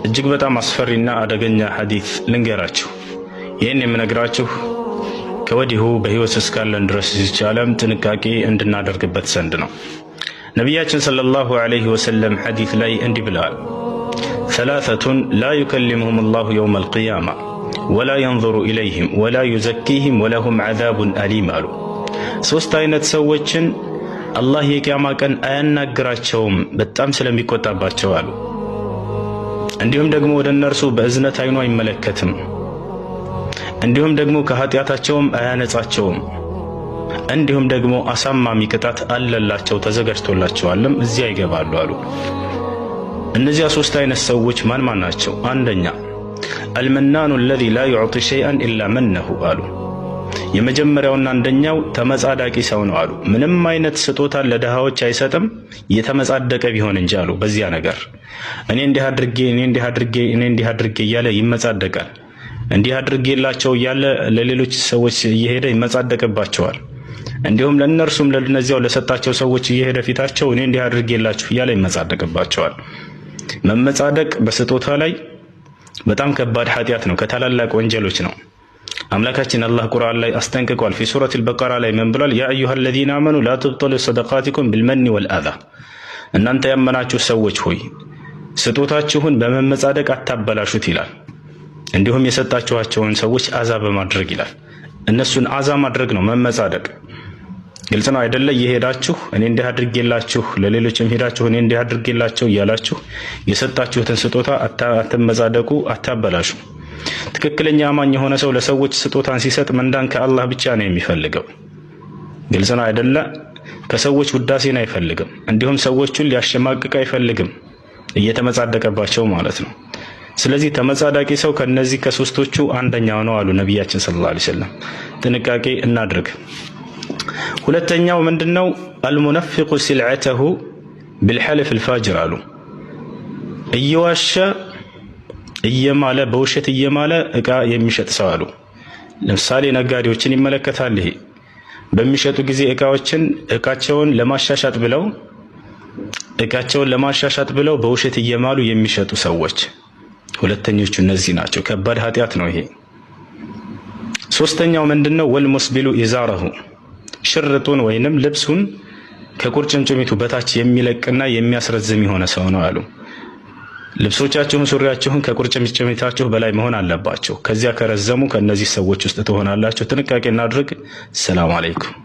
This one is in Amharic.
እጅግ በጣም አስፈሪና አደገኛ ሐዲስ ልንገራችሁ። ይህን የምነግራችሁ ከወዲሁ በህይወት እስካለን ድረስ እዚች ዓለም ጥንቃቄ እንድናደርግበት ዘንድ ነው። ነቢያችን ሰለላሁ ዐለይሂ ወሰለም ሐዲስ ላይ እንዲህ ብለዋል፣ ሰላሰቱን ላ ዩከሊሙሁም አላሁ የውመል ቂያማ ወላ የንዙሩ ኢለይሂም ወላ ዩዘኪሂም ወለሁም ዐዛቡን አሊም አሉ። ሶስት አይነት ሰዎችን አላህ የቂያማ ቀን አያናግራቸውም በጣም ስለሚቆጣባቸው አሉ። እንዲሁም ደግሞ ወደ እነርሱ በእዝነት አይኑ አይመለከትም። እንዲሁም ደግሞ ከኃጢአታቸውም አያነጻቸውም። እንዲሁም ደግሞ አሳማሚ ቅጣት አለላቸው ተዘጋጅቶላቸዋልም እዚያ ይገባሉ አሉ። እነዚያ ሶስት አይነት ሰዎች ማን ማን ናቸው? አንደኛ አልመናኑ አለዚ ላ ዩዕጢ ሸይአን ኢላ መነሁ አሉ። የመጀመሪያውና አንደኛው ተመጻዳቂ ሰው ነው አሉ። ምንም አይነት ስጦታን ለድሃዎች አይሰጥም የተመጻደቀ ቢሆን እንጂ አሉ። በዚያ ነገር እኔ እንዲህ አድርጌ እያለ ይመጻደቃል። እንዲህ አድርጌላቸው እያለ ለሌሎች ሰዎች እየሄደ ይመጻደቅባቸዋል። እንዲሁም ለእነርሱም ለነዚያው ለሰጣቸው ሰዎች እየሄደ ፊታቸው እኔ እንዲህ አድርጌላችሁ እያለ ይመጻደቅባቸዋል። መመጻደቅ በስጦታ ላይ በጣም ከባድ ኃጢአት ነው፣ ከታላላቅ ወንጀሎች ነው። አምላካችን አላህ ቁርአን ላይ አስጠንቅቋል። ፊ ሱረቱል በቀራ ላይ ምን ብሏል? ያ አዩሀል ለዚነ አመኑ ላ ትብጢሉ ሰደቃቲኩም ቢልመኒ ወልአዛ፣ እናንተ ያመናችሁ ሰዎች ሆይ ስጦታችሁን በመመጻደቅ አታበላሹት ይላል። እንዲሁም የሰጣችኋቸውን ሰዎች አዛ በማድረግ ይላል። እነሱን አዛ ማድረግ ነው መመጻደቅ። ግልጽ ነው አይደለ? እየሄዳችሁ እኔ እንዲህ አድርጌላችሁ ለሌሎችም ሄዳችሁ እኔ እንዲህ አድርጌላቸው እያላችሁ የሰጣችሁትን ስጦታ አትመጻደቁ፣ አታበላሹ። ትክክለኛ አማኝ የሆነ ሰው ለሰዎች ስጦታን ሲሰጥ ምንዳን ከአላህ ብቻ ነው የሚፈልገው። ግልጽ ነው አይደለ? ከሰዎች ውዳሴን አይፈልግም። እንዲሁም ሰዎቹን ሊያሸማቅቅ አይፈልግም፣ እየተመጻደቀባቸው ማለት ነው። ስለዚህ ተመጻዳቂ ሰው ከነዚህ ከሶስቶቹ አንደኛው ነው አሉ ነቢያችን ሰለላሁ ዐለይሂ ወሰለም። ጥንቃቄ እናድርግ። ሁለተኛው ምንድነው? አልሙነፊቁ ሲልዐተሁ ቢልሐልፍ አልፋጅር አሉ። እየዋሸ እየማለ በውሸት እየማለ እቃ የሚሸጥ ሰው አሉ። ለምሳሌ ነጋዴዎችን ይመለከታል። ይሄ በሚሸጡ ጊዜ እቃቸውን ለማሻሻጥ ብለው በውሸት እየማሉ የሚሸጡ ሰዎች ሁለተኞቹ እነዚህ ናቸው። ከባድ ኃጢአት ነው ይሄ። ሶስተኛው ምንድነው? ወልሙስቢሉ ኢዛረሁ፣ ሽርጡን ወይንም ልብሱን ከቁርጭምጭሚቱ በታች የሚለቅና የሚያስረዝም የሆነ ሰው ነው አሉ። ልብሶቻችሁን ሱሪያችሁን ከቁርጭምጭሚታችሁ በላይ መሆን አለባቸው። ከዚያ ከረዘሙ ከነዚህ ሰዎች ውስጥ ትሆናላችሁ። ጥንቃቄ እናድርግ። ሰላም አለይኩም።